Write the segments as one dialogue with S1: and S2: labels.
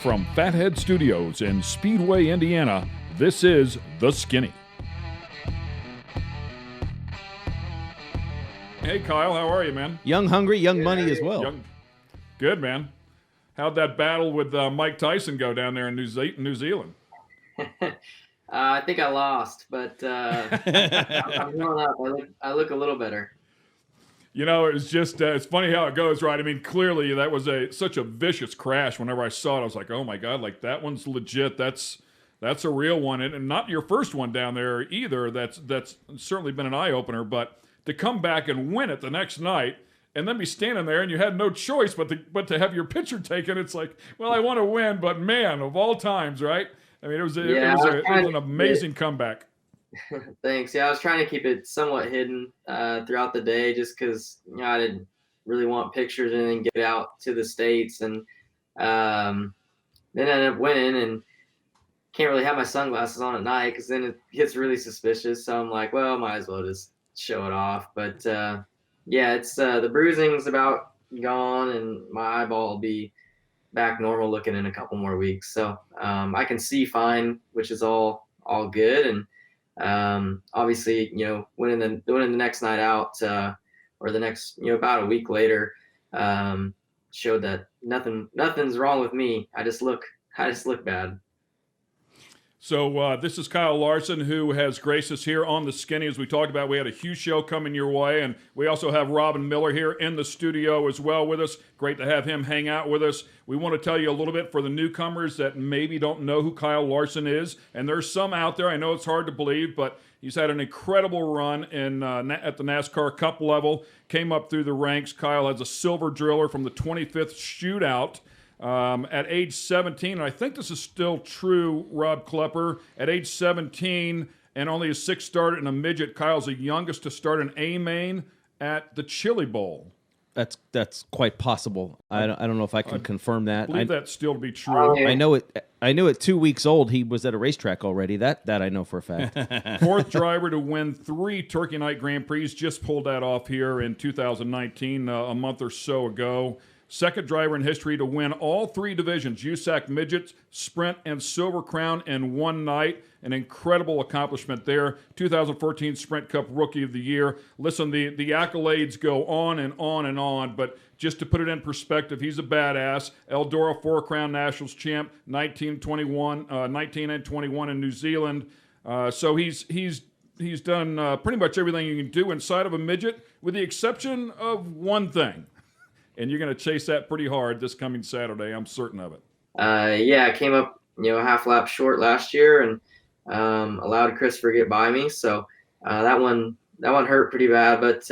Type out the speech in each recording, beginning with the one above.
S1: From Fatheadz Studios in Speedway, Indiana, this is The Skinny. Hey, Kyle, how are you, man?
S2: Young, hungry, young money as well.
S1: Good, man. How'd that battle with Mike Tyson go down there in New Zealand?
S3: I think I lost, but I'm healing up. I look a little better.
S1: You know, it's just it's funny how it goes, right? I mean, clearly that was such a vicious crash. Whenever I saw it, I was like, oh my God, like that one's legit. That's a real one, and not your first one down there either. That's certainly been an eye opener. But to come back and win it the next night, and then be standing there, and you had no choice but to have your picture taken. It's like, well, I want to win, but man, of all times, right? I mean, it was an amazing comeback.
S3: Thanks. Yeah, I was trying to keep it somewhat hidden throughout the day, just because I didn't really want pictures and then get out to the States, and then ended up winning and can't really have my sunglasses on at night because then it gets really suspicious. So I'm like, well, might as well just show it off. But yeah, it's the bruising's about gone, and my eyeball will be back normal looking in a couple more weeks. So I can see fine, which is all good. And obviously, winning the next night out or the next, about a week later, showed that nothing's wrong with me. I just look bad.
S1: So this is Kyle Larson, who has graced us here on The Skinny. As we talked about, we had a huge show coming your way, and we also have Robin Miller here in the studio as well with us. Great to have him hang out with us. We want to tell you a little bit for the newcomers that maybe don't know who Kyle Larson is, and there's some out there. I know it's hard to believe, but he's had an incredible run at the NASCAR Cup level, came up through the ranks. Kyle has a silver driller from the 25th shootout. At age 17, and I think this is still true, Rob Klepper, at age 17 and only a sixth start in a midget, Kyle's the youngest to start an A-main at the Chili Bowl.
S2: That's quite possible. I don't know if I can confirm that.
S1: I believe that's still to be true.
S2: I know it 2 weeks old. He was at a racetrack already. That I know for a fact.
S1: Fourth driver to win 3 Turkey Night Grand Prix. Just pulled that off here in 2019, a month or so ago. Second driver in history to win all 3 divisions, USAC Midgets, Sprint, and Silver Crown in one night. An incredible accomplishment there. 2014 Sprint Cup Rookie of the Year. Listen, the accolades go on and on and on, but just to put it in perspective, he's a badass. Eldora 4-Crown Nationals champ, 19 and 21 in New Zealand. So he's done pretty much everything you can do inside of a midget, with the exception of one thing. And you're going to chase that pretty hard this coming Saturday. I'm certain of it.
S3: Yeah, I came up, a half lap short last year and allowed Christopher to get by me. So that one hurt pretty bad, but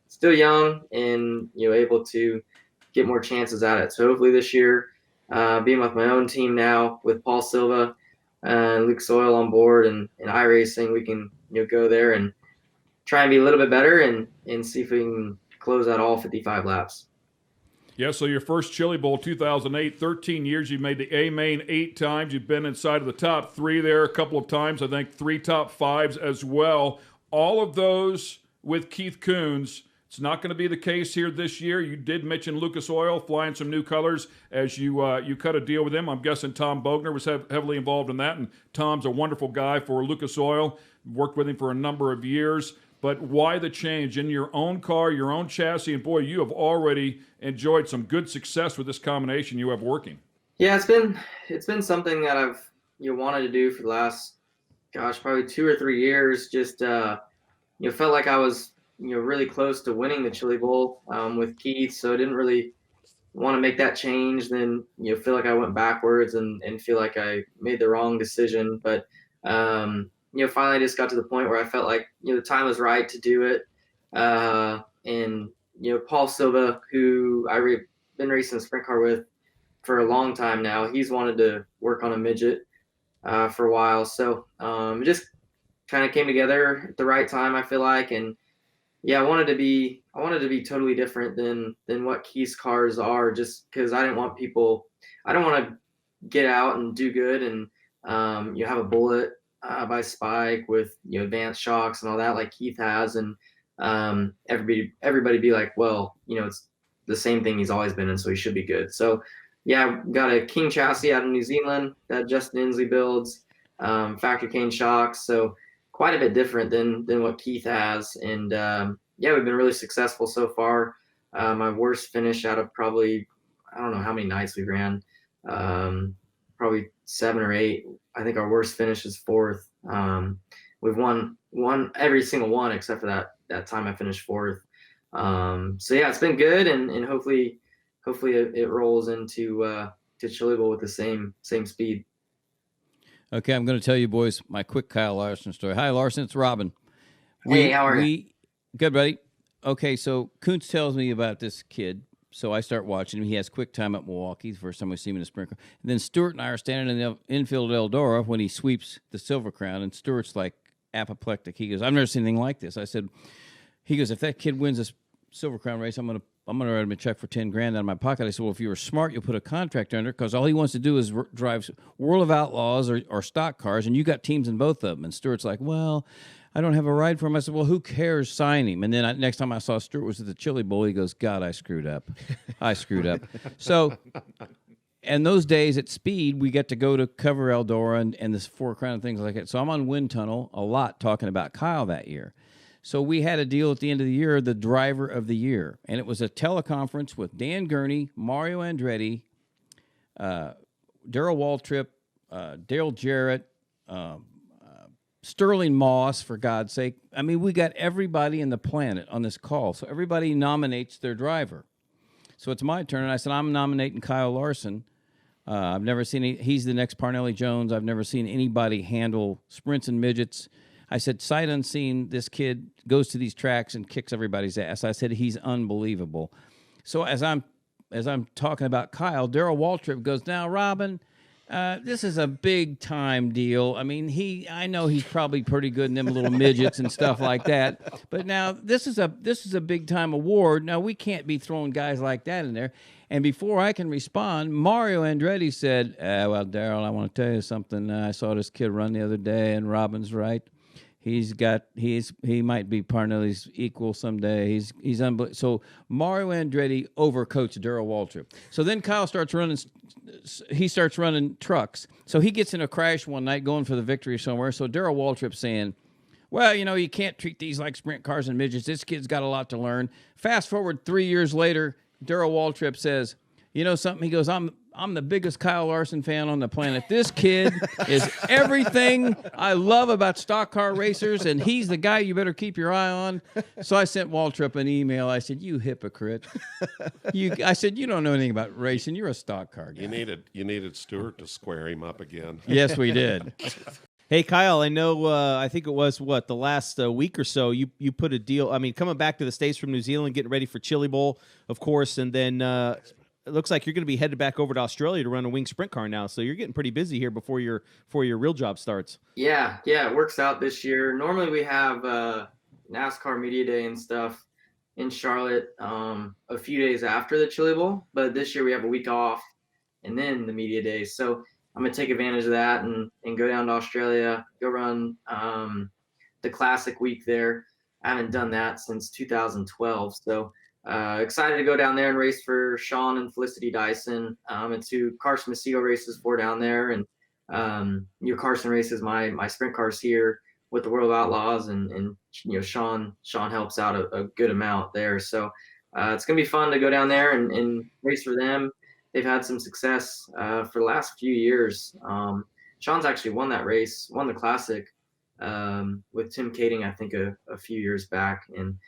S3: still young and able to get more chances at it. So hopefully this year, being with my own team now with Paul Silva and Luke Soil on board and iRacing, we can go there and try and be a little bit better and see if we can close out all 55 laps.
S1: Yeah, so your first Chili Bowl, 2008, 13 years. You've made the A-main 8 times. You've been inside of the top 3 there a couple of times. I think 3 top 5s as well. All of those with Keith Kunz. It's not going to be the case here this year. You did mention Lucas Oil flying some new colors as you cut a deal with him. I'm guessing Tom Bogner was heavily involved in that, and Tom's a wonderful guy for Lucas Oil. Worked with him for a number of years. But why the change in your own car, your own chassis? And boy, you have already enjoyed some good success with this combination you have working.
S3: Yeah, it's been something that I've wanted to do for the last, probably 2 or 3 years. Just felt like I was really close to winning the Chili Bowl with Keith, so I didn't really want to make that change. Then feel like I went backwards and feel like I made the wrong decision. But finally just got to the point where I felt like, the time was right to do it. And Paul Silva, who I've been racing a sprint car with for a long time now, he's wanted to work on a midget for a while. So it just kind of came together at the right time, I feel like. And yeah, I wanted to be totally different than what Keith's cars are, just because I don't want to get out and do good and have a bullet by Spike with advanced shocks and all that like Keith has, and everybody be like, well, it's the same thing he's always been in, so he should be good. So Yeah, got a King chassis out of New Zealand that Justin Inslee builds, factory cane shocks. So quite a bit different than what Keith has. And yeah, we've been really successful so far. My worst finish out of probably, I don't know how many nights we ran, probably 7 or 8. I think our worst finish is 4th. We've won every single one except for that time I finished 4th. So yeah, it's been good, and hopefully it rolls into to Chili Bowl with the same speed.
S4: Okay, I'm going to tell you boys my quick Kyle Larson story. Hi, Larson. It's Robin.
S3: Hey, how are you?
S4: Good, buddy. Okay, so Kuntz tells me about this kid. So I start watching him. He has quick time at Milwaukee. The first time we see him in a sprint car. And then Stewart and I are standing in the infield at Eldora when he sweeps the Silver Crown. And Stewart's like apoplectic. He goes, I've never seen anything like this. I said, he goes, if that kid wins this Silver Crown race, I'm gonna write him a check for $10,000 out of my pocket. I said, well, if you were smart, you'll put a contract under, because all he wants to do is drive World of Outlaws or stock cars, and you got teams in both of them. And Stewart's like, well, I don't have a ride for him. I said, well, who cares? Sign him. And then next time I saw Stewart was at the Chili Bowl. He goes, God, I screwed up. I screwed up. So, and those days at Speed, we get to go to cover Eldora and this Four Crown and things like that. So I'm on Wind Tunnel a lot talking about Kyle that year. So we had a deal at the end of the year, the driver of the year. And it was a teleconference with Dan Gurney, Mario Andretti, Darrell Waltrip, Dale Jarrett, Sterling Moss, for God's sake. I mean, we got everybody in the planet on this call. So everybody nominates their driver. So it's my turn, and I said, I'm nominating Kyle Larson. I've never seen he's the next Parnelli Jones. I've never seen anybody handle sprints and midgets. I said, sight unseen, this kid goes to these tracks and kicks everybody's ass. I said, he's unbelievable. So as I'm talking about Kyle, Darrell Waltrip goes, now, Robin, this is a big time deal. I mean, I know he's probably pretty good in them little midgets and stuff like that. But now this is a big time award. Now we can't be throwing guys like that in there. And before I can respond, Mario Andretti said, well, Darrell, I want to tell you something. I saw this kid run the other day, and Robin's right. He might be Parnelli's equal someday. He's unbelievable. So Mario Andretti overcoached Darrell Waltrip. So then Kyle starts running trucks. So he gets in a crash one night going for the victory somewhere. So Darrell Waltrip's saying, well, you can't treat these like sprint cars and midgets. This kid's got a lot to learn. Fast forward 3 years later, Darrell Waltrip says, you know something? He goes, I'm the biggest Kyle Larson fan on the planet. This kid is everything I love about stock car racers, and he's the guy you better keep your eye on. So I sent Waltrip an email. I said, you hypocrite. I said, you don't know anything about racing. You're a stock car guy.
S5: You needed Stewart to square him up again.
S4: Yes, we did.
S2: Hey, Kyle, I know, I think it was, the last week or so, you put a deal, I mean, coming back to the States from New Zealand, getting ready for Chili Bowl, of course, and then it looks like you're going to be headed back over to Australia to run a wing sprint car now, so you're getting pretty busy here before your real job starts.
S3: Yeah, it works out this year. Normally we have NASCAR Media Day and stuff in Charlotte a few days after the Chili Bowl, but this year we have a week off and then the Media Day. So I'm going to take advantage of that and go down to Australia, go run the Classic week there. I haven't done that since 2012, so excited to go down there and race for Sean and Felicity Dyson. And two Carson Macedo races for down there, and Carson races my sprint cars here with the World of Outlaws, and Sean helps out a good amount there. So it's gonna be fun to go down there and race for them. They've had some success for the last few years. Sean's actually won the Classic with Tim Kading, I think a few years back, and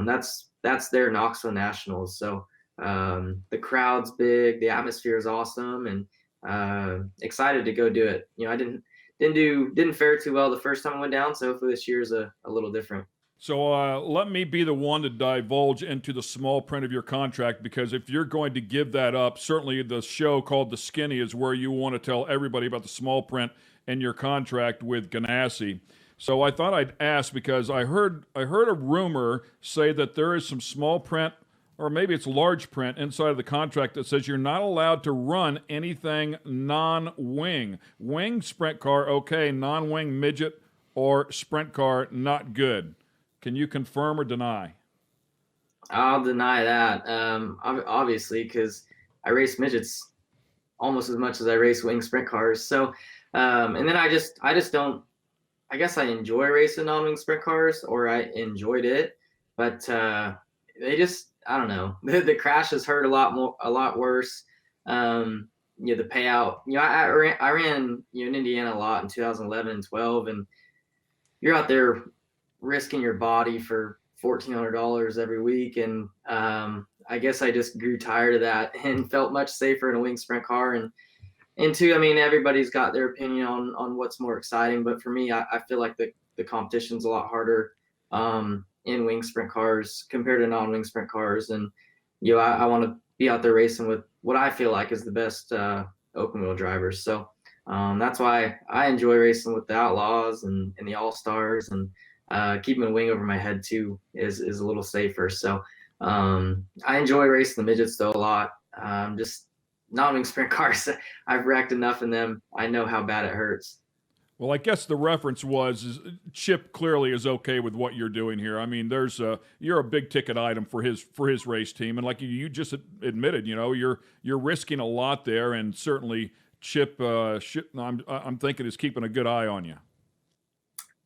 S3: that's their Knoxville Nationals. So the crowd's big, the atmosphere is awesome, and excited to go do it. I didn't fare too well the first time I went down, so hopefully this year's a little different.
S1: So let me be the one to divulge into the small print of your contract, because if you're going to give that up, certainly the show called The Skinny is where you want to tell everybody about the small print in your contract with Ganassi. So I thought I'd ask, because I heard a rumor say that there is some small print, or maybe it's large print, inside of the contract that says you're not allowed to run anything non-wing. Wing sprint car, okay. Non-wing midget or sprint car, not good. Can you confirm or deny?
S3: I'll deny that, obviously, because I race midgets almost as much as I race wing sprint cars. So, and then I just don't, I guess I enjoy racing non-wing sprint cars, or I enjoyed it, but they just, I don't know. The crashes hurt a lot worse. The payout. I ran in Indiana a lot in 2011 and 12, and you're out there risking your body for $1,400 every week, and I guess I just grew tired of that and felt much safer in a wing sprint car. And two, I mean, everybody's got their opinion on what's more exciting, but for me, I feel like the competition's a lot harder in wing sprint cars compared to non-wing sprint cars. And I want to be out there racing with what I feel like is the best open wheel drivers. So that's why I enjoy racing with the Outlaws and the All Stars, and keeping a wing over my head too is a little safer. So I enjoy racing the midgets though a lot. Just non-wing sprint cars, I've wrecked enough in them. I know how bad it hurts.
S1: Well, I guess the reference was Chip clearly is okay with what you're doing here. I mean, you're a big ticket item for his race team, and like you just admitted, you're risking a lot there, and certainly Chip, I'm thinking is keeping a good eye on you.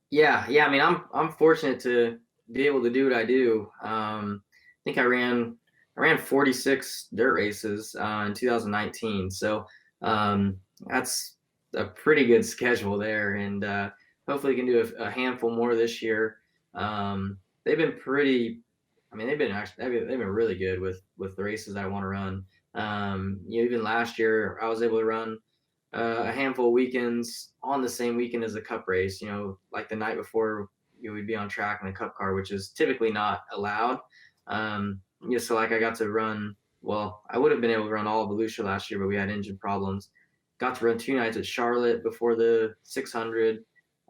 S3: Yeah. I mean, I'm fortunate to be able to do what I do. I think I ran 46 dirt races in 2019, so that's a pretty good schedule there, and hopefully can do a handful more this year. They've been pretty. I mean, they've been really good with the races I want to run. Even last year, I was able to run a handful of weekends on the same weekend as a cup race. Like the night before, we'd be on track in a cup car, which is typically not allowed. So like I got to run. Well, I would have been able to run all of Volusia last year, but we had engine problems. Got to run 2 nights at Charlotte before the 600.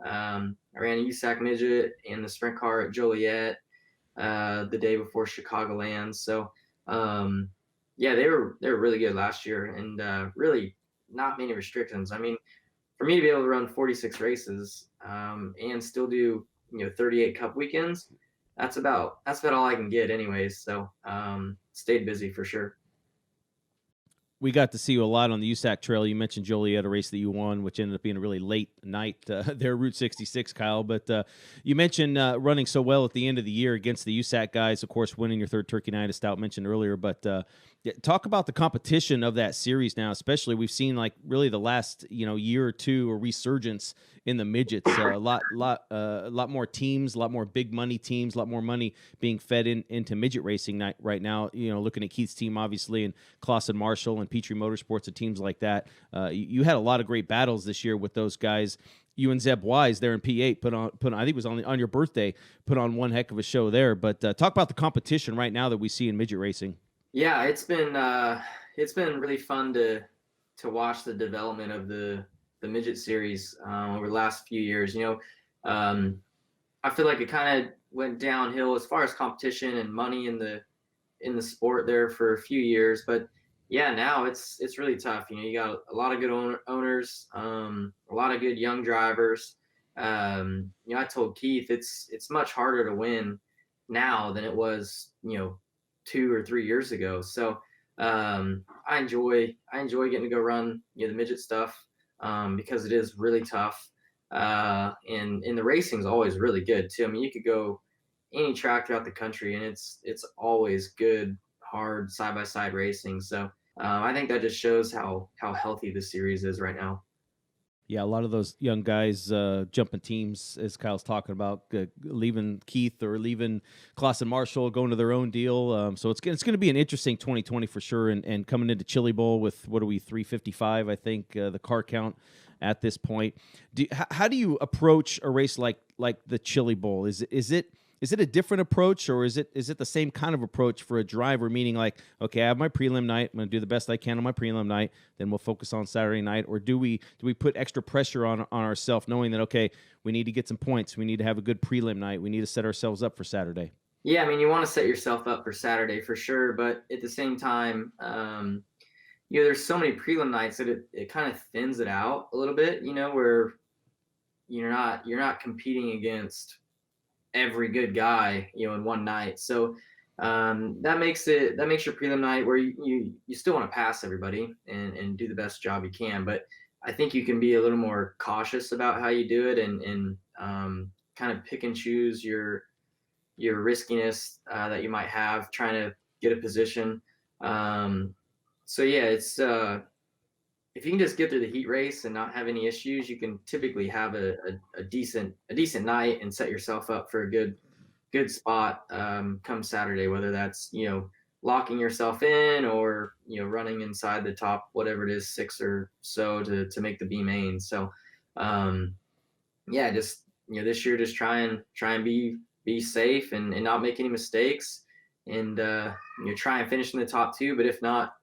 S3: I ran a USAC midget and the sprint car at Joliet the day before Chicagoland. So they were really good last year, and really not many restrictions. I mean, for me to be able to run 46 races and still do 38 cup weekends, that's about all I can get anyways. So stayed busy for sure.
S2: We got to see you a lot on the USAC trail. You mentioned Joliet, a race that you won, which ended up being a really late night there, Route 66, Kyle. But you mentioned running so well at the end of the year against the USAC guys, of course, winning your third Turkey Night, as Stout mentioned earlier. But talk about the competition of that series now, especially. We've seen like really the last year or two a resurgence in the midgets. A lot more teams, a lot more big money teams, a lot more money being fed into midget racing right now. Looking at Keith's team, obviously, and Clausen Marshall and Petrie Motorsports and teams like that. You had a lot of great battles this year with those guys. You and Zeb Wise there in P8 put on. I think it was on your birthday. Put on one heck of a show there. But talk about the competition right now that we see in midget racing.
S3: Yeah, it's been really fun to watch the development of the midget series over the last few years. I feel like it kind of went downhill as far as competition and money in the sport there for a few years, but yeah, now it's really tough. You got a lot of good owners, a lot of good young drivers. I told Keith it's much harder to win now than it was 2 or 3 years ago. So I enjoy getting to go run the midget stuff because it is really tough, and the racing is always really good too. I mean, you could go any track throughout the country and it's always good, hard side-by-side racing. So I think that just shows how healthy the series is right now.
S2: Yeah, a lot of those young guys jumping teams, as Kyle's talking about, leaving Keith or leaving Clausen Marshall, going to their own deal. So it's going to be an interesting 2020 for sure. And coming into Chili Bowl with, what are we, 355, I think, the car count at this point. How do you approach a race like the Chili Bowl? Is it a different approach, or is it the same kind of approach for a driver? Meaning like, okay, I have my prelim night. I'm going to do the best I can on my prelim night. Then we'll focus on Saturday night. Or do we put extra pressure on ourselves, knowing that, okay, we need to get some points. We need to have a good prelim night. We need to set ourselves up for Saturday.
S3: Yeah, I mean, you want to set yourself up for Saturday for sure, but at the same time, there's so many prelim nights that it kind of thins it out a little bit. Where you're not competing against every good guy, in one night. So that makes your prelim night where you still want to pass everybody and do the best job you can, but I think you can be a little more cautious about how you do it and kind of pick and choose your riskiness that you might have trying to get a position. So yeah, it's if you can just get through the heat race and not have any issues, you can typically have a decent night and set yourself up for a good spot come Saturday, whether that's, locking yourself in or, running inside the top, whatever it is, 6 or so to make the B main. So yeah, just, this year, just try and be safe and not make any mistakes and, try and finish in the top 2, but if not,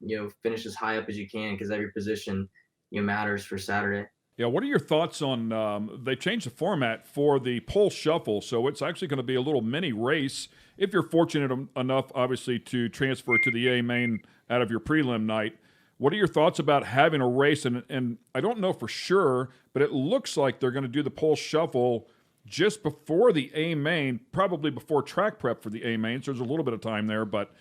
S3: finish as high up as you can because every position, matters for Saturday.
S1: Yeah, what are your thoughts on they changed the format for the pole shuffle, so it's actually going to be a little mini race if you're fortunate enough, obviously, to transfer to the A main out of your prelim night. What are your thoughts about having a race? And I don't know for sure, but it looks like they're going to do the pole shuffle just before the A main, probably before track prep for the A main, so there's a little bit of time there, but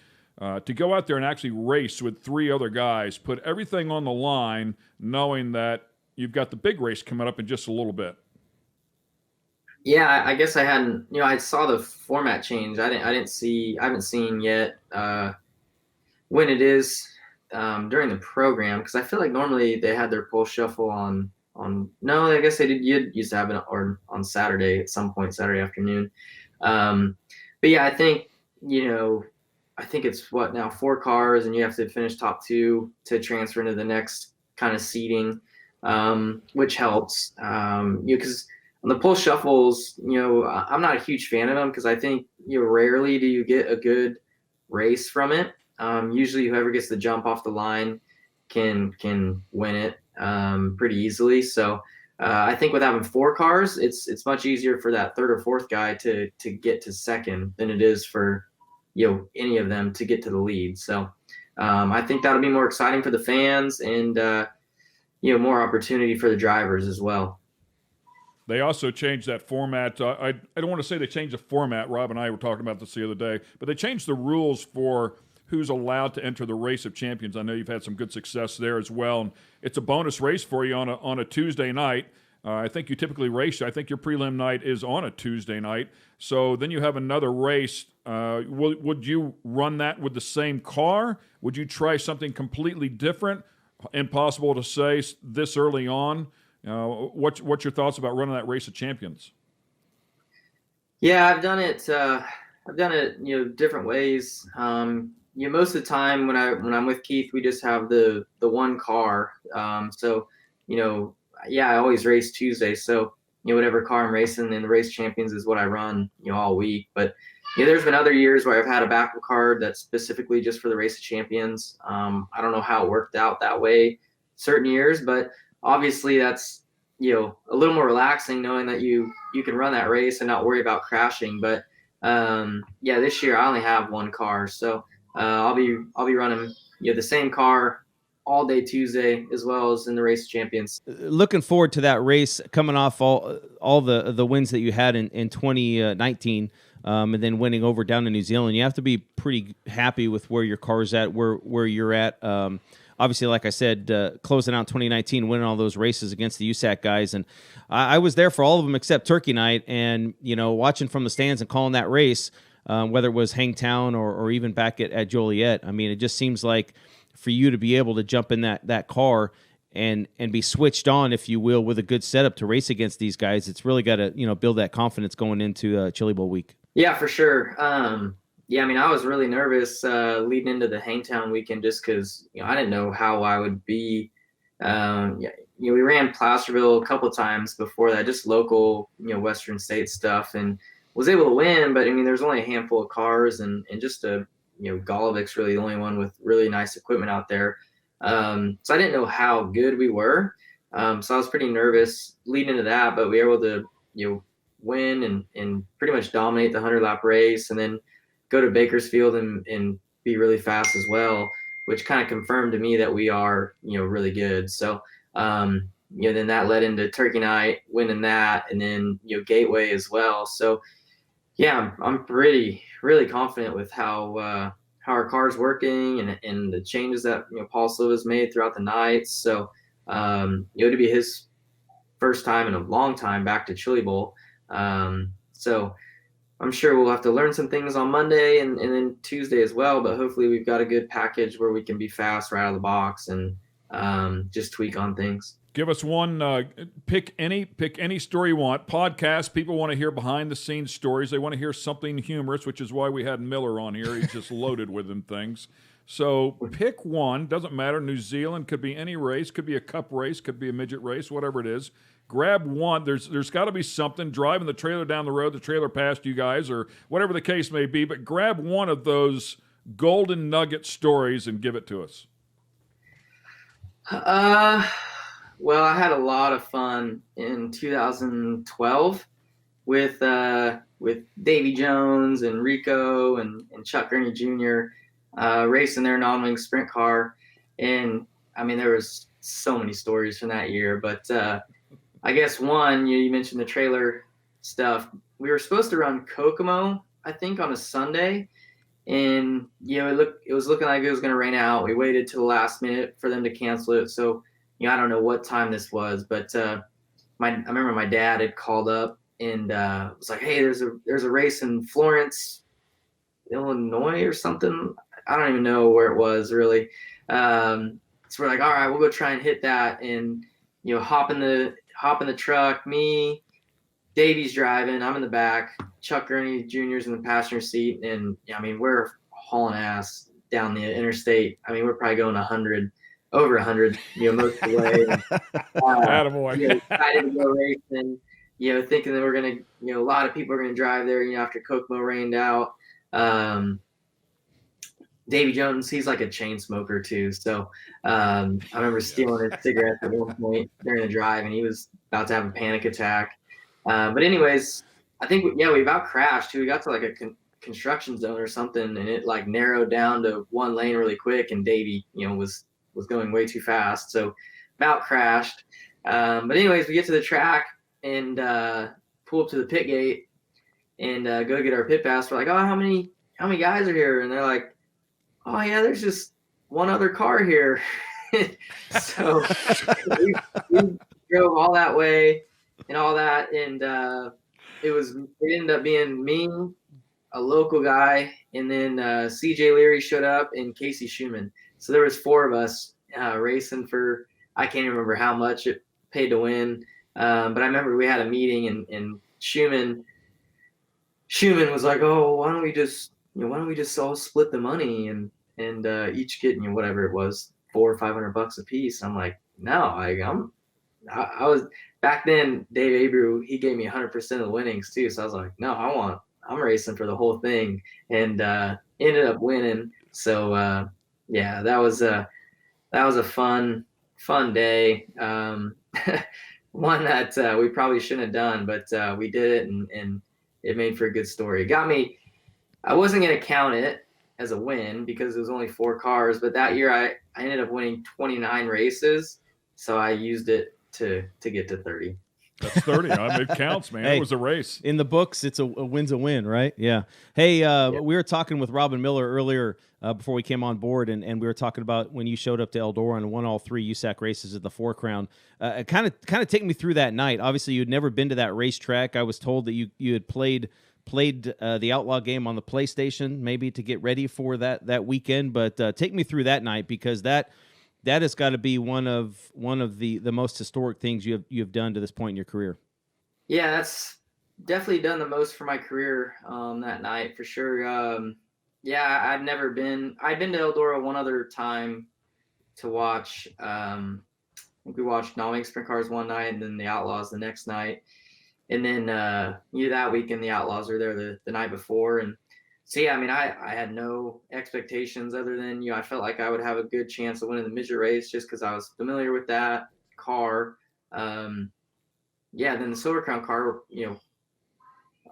S1: to go out there and actually race with 3 other guys, put everything on the line, knowing that you've got the big race coming up in just a little bit.
S3: Yeah, I guess I hadn't, I saw the format change. I haven't seen yet when it is during the program, because I feel like normally they had their pole shuffle on no, I guess they did. You used to have it on Saturday at some point, Saturday afternoon. But yeah, I think, I think it's what now 4 cars and you have to finish top 2 to transfer into the next kind of seeding, which helps. Because on the pole shuffles, I'm not a huge fan of them because I think rarely do you get a good race from it. Usually whoever gets the jump off the line can win it pretty easily. So I think with having 4 cars, it's much easier for that 3rd or 4th guy to get to second than it is for any of them to get to the lead. So I think that'll be more exciting for the fans and more opportunity for the drivers as well.
S1: They also changed that format. I don't want to say they changed the format. Rob and I were talking about this the other day, but they changed the rules for who's allowed to enter the Race of Champions. I know you've had some good success there as well. And it's a bonus race for you on a Tuesday night. I think you typically race. I think your prelim night is on a Tuesday night. So then you have another race. Would you run that with the same car? Would you try something completely different? Impossible to say this early on. What's your thoughts about running that Race of Champions?
S3: Yeah, I've done it. Different ways. Most of the time when I'm with Keith, we just have the one car. I always race Tuesday. So whatever car I'm racing in the Race Champions is what I run all week. But there's been other years where I've had a backup card that's specifically just for the Race of Champions. I don't know how it worked out that way certain years, but obviously that's a little more relaxing knowing that you can run that race and not worry about crashing. But this year I only have one car, so I'll be running the same car all day Tuesday as well as in the Race Champions.
S2: Looking forward to that race, coming off all the wins that you had in 2019, and then winning over down to New Zealand. You have to be pretty happy with where your car's at, where you're at. Obviously, like I said, closing out 2019, winning all those races against the USAC guys. And I was there for all of them except Turkey Night. And, watching from the stands and calling that race, whether it was Hangtown or even back at Joliet, I mean, it just seems like for you to be able to jump in that car and be switched on, if you will, with a good setup to race against these guys, it's really got to, build that confidence going into Chili Bowl week.
S3: Yeah, for sure. I was really nervous leading into the Hangtown weekend just because I didn't know how I would be. We ran Placerville a couple of times before that, just local, Western State stuff, and was able to win. But there's only a handful of cars, and just Golovik's really the only one with really nice equipment out there. So I didn't know how good we were. So I was pretty nervous leading into that, but we were able to win and pretty much dominate the 100-lap race, and then go to Bakersfield and be really fast as well, which kind of confirmed to me that we are, really good. So, then that led into Turkey Night, winning that, and then, Gateway as well. So, Yeah, I'm really confident with how our car's working and the changes that Paul Silva's made throughout the nights. So it'll be his first time in a long time back to Chili Bowl. So I'm sure we'll have to learn some things on Monday and then Tuesday as well. But hopefully we've got a good package where we can be fast right out of the box and just tweak on things.
S1: Give us one. Pick any story you want. Podcast. People want to hear behind the scenes stories. They want to hear something humorous, which is why we had Miller on here. He's just loaded with them things. So pick one. Doesn't matter. New Zealand could be any race. Could be a cup race. Could be a midget race. Whatever it is. Grab one. There's got to be something. Driving the trailer down the road, the trailer past you guys, or whatever the case may be. But grab one of those golden nugget stories and give it to us.
S3: Well, I had a lot of fun in 2012 with Davy Jones and Rico and Chuck Gurney Jr. Racing their non-wing sprint car, and I mean there was so many stories from that year. But I guess one, you mentioned the trailer stuff. We were supposed to run Kokomo, I think, on a Sunday, and it was looking like it was going to rain out. We waited till the last minute for them to cancel it, so. I don't know what time this was, but I remember my dad had called up and was like, "Hey, there's a race in Florence, Illinois, or something. I don't even know where it was really." So we're like, "All right, we'll go try and hit that." And hop in the truck. Me, Davy's driving. I'm in the back. Chuck Gurney Jr.'s in the passenger seat, and I mean we're hauling ass down the interstate. I mean we're probably going over 100, most of the way.
S1: Attaboy.
S3: Excited to go racing, thinking that we're going to, a lot of people are going to drive there, after Kokomo rained out. Davy Jones, he's like a chain smoker too. So I remember stealing his cigarettes at one point during the drive, and he was about to have a panic attack. But anyways, I think, we about crashed. We got to like a construction zone or something, and it like narrowed down to one lane really quick, and Davy, was going way too fast, so about crashed. But anyways, we get to the track and pull up to the pit gate and go get our pit pass. We're like, "Oh, how many guys are here?" And they're like, "Oh yeah, there's just one other car here." So we drove all that way and all that, and it ended up being me, a local guy, and then CJ Leary showed up and Casey Schumann. So there was four of us racing for, I can't even remember how much it paid to win. But I remember we had a meeting and Schumann was like, "Oh, why don't we just all split the money and each get, whatever it was, $400 or $500 a piece." I'm like, "No, I was back then, Dave Abreu, he gave me 100% of the winnings too. So I was like, "No, I'm racing for the whole thing," and ended up winning. So, yeah, that was a fun day. One that we probably shouldn't have done, but we did it, and it made for a good story. It got me. I wasn't going to count it as a win because it was only 4 cars, but that year I ended up winning 29 races, so I used it to get to 30.
S1: That's 30. I mean, it counts, man.
S2: Hey,
S1: it was a race.
S2: In the books, it's a win's a win, right? Yeah. Hey, we were talking with Robin Miller earlier before we came on board, and we were talking about when you showed up to Eldora and won all 3 USAC races at the 4 Crown. Kind of take me through that night. Obviously, you'd never been to that racetrack. I was told that you had played the Outlaw game on the PlayStation, maybe to get ready for that weekend. But take me through that night, because that has got to be one of the most historic things you have done to this point in your career.
S3: Yeah, that's definitely done the most for my career that night for sure. Yeah, I'd been to Eldora one other time to watch. I think we watched non-wing sprint cars one night and then the Outlaws the next night. And then that weekend the Outlaws were there the night before. And so, yeah, I mean, I had no expectations other than, I felt like I would have a good chance of winning the midget race just because I was familiar with that car. Then the Silver Crown car,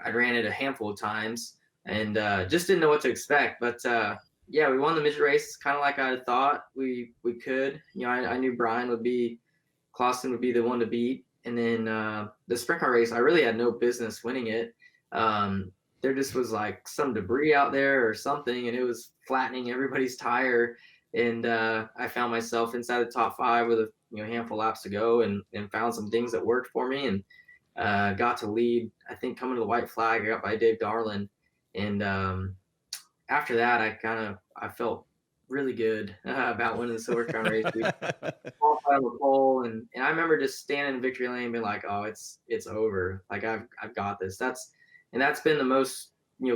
S3: I ran it a handful of times and just didn't know what to expect. But, we won the midget race kind of like I thought we could. I knew Clausen would be the one to beat. And then the sprint car race, I really had no business winning it. there just was like some debris out there or something, and it was flattening everybody's tire. And I found myself inside the top 5 with a handful of laps to go, and found some things that worked for me, and got to lead. I think coming to the white flag, I got by Dave Darland, and after that, I felt really good about winning the Silver Crown race. We qualified on the pole, and I remember just standing in victory lane, and being like, "Oh, it's over. Like I've got this." That's been the most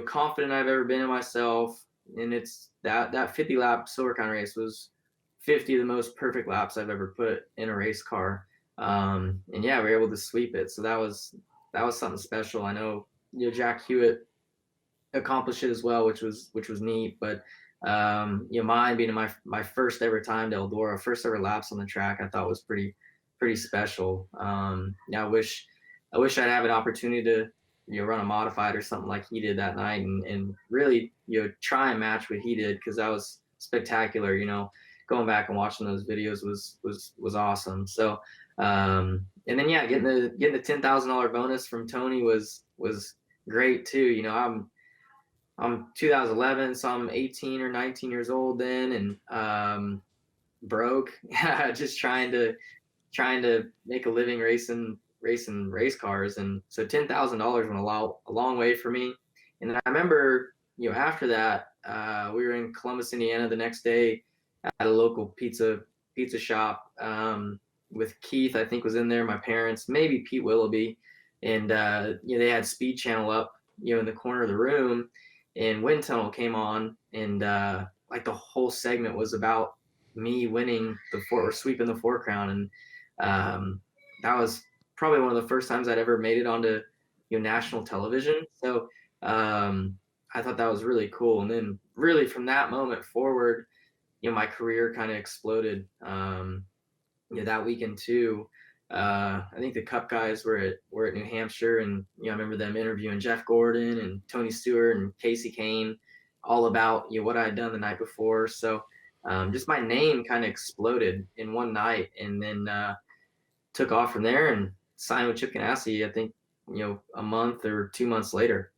S3: confident I've ever been in myself. And it's that 50 lap Silver Crown race was 50 of the most perfect laps I've ever put in a race car. And yeah, we were able to sweep it. So that was something special. I know Jack Hewitt accomplished it as well, which was neat. But mine being my first ever time to Eldora, first ever laps on the track, I thought was pretty special. Yeah, I wish I'd have an opportunity to run a modified or something like he did that night, and really try and match what he did, because that was spectacular. Going back and watching those videos was awesome. So and then yeah, getting the $10,000 bonus from Tony was great too. I'm 2011, so I'm 18 or 19 years old then, and broke, just trying to make a living racing race cars. And so $10,000 went a long way for me. And then I remember, after that, we were in Columbus, Indiana the next day at a local pizza shop, with Keith, I think was in there, my parents, maybe Pete Willoughby. And, they had Speed Channel up, in the corner of the room, and Wind Tunnel came on, and, like the whole segment was about me winning sweeping the 4 Crown. And, that was probably one of the first times I'd ever made it onto national television. So I thought that was really cool. And then really from that moment forward, my career kind of exploded. That weekend too, I think the Cup guys were at New Hampshire, and I remember them interviewing Jeff Gordon and Tony Stewart and Casey Kane all about what I had done the night before. So just my name kind of exploded in one night, and then took off from there and signed with Chip Ganassi, I think, a month or 2 months later.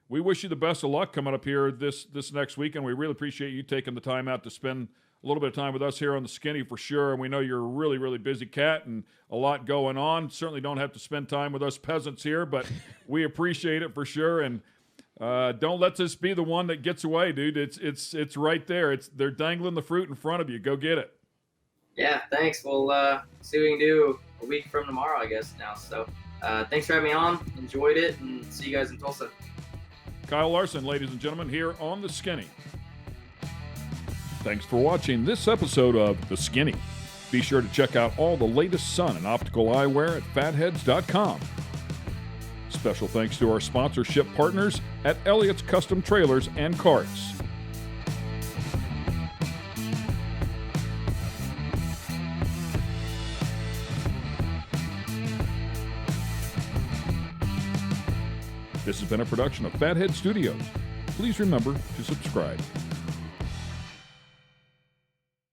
S1: We wish you the best of luck coming up here this next week, and we really appreciate you taking the time out to spend a little bit of time with us here on the Skinny for sure. And we know you're a really, really busy cat and a lot going on. Certainly don't have to spend time with us peasants here, but we appreciate it for sure. And don't let this be the one that gets away, dude. It's right there. They're dangling the fruit in front of you. Go get it.
S3: Yeah, thanks. We'll see what we can do a week from tomorrow, I guess, now. So thanks for having me on. Enjoyed it, and see you guys in Tulsa.
S1: Kyle Larson, ladies and gentlemen, here on The Skinny. Thanks for watching this episode of The Skinny. Be sure to check out all the latest sun and optical eyewear at fatheadz.com. Special thanks to our sponsorship partners at Elliott's Custom Trailers and Carts. This has been a production of Fatheadz Studios. Please remember to subscribe.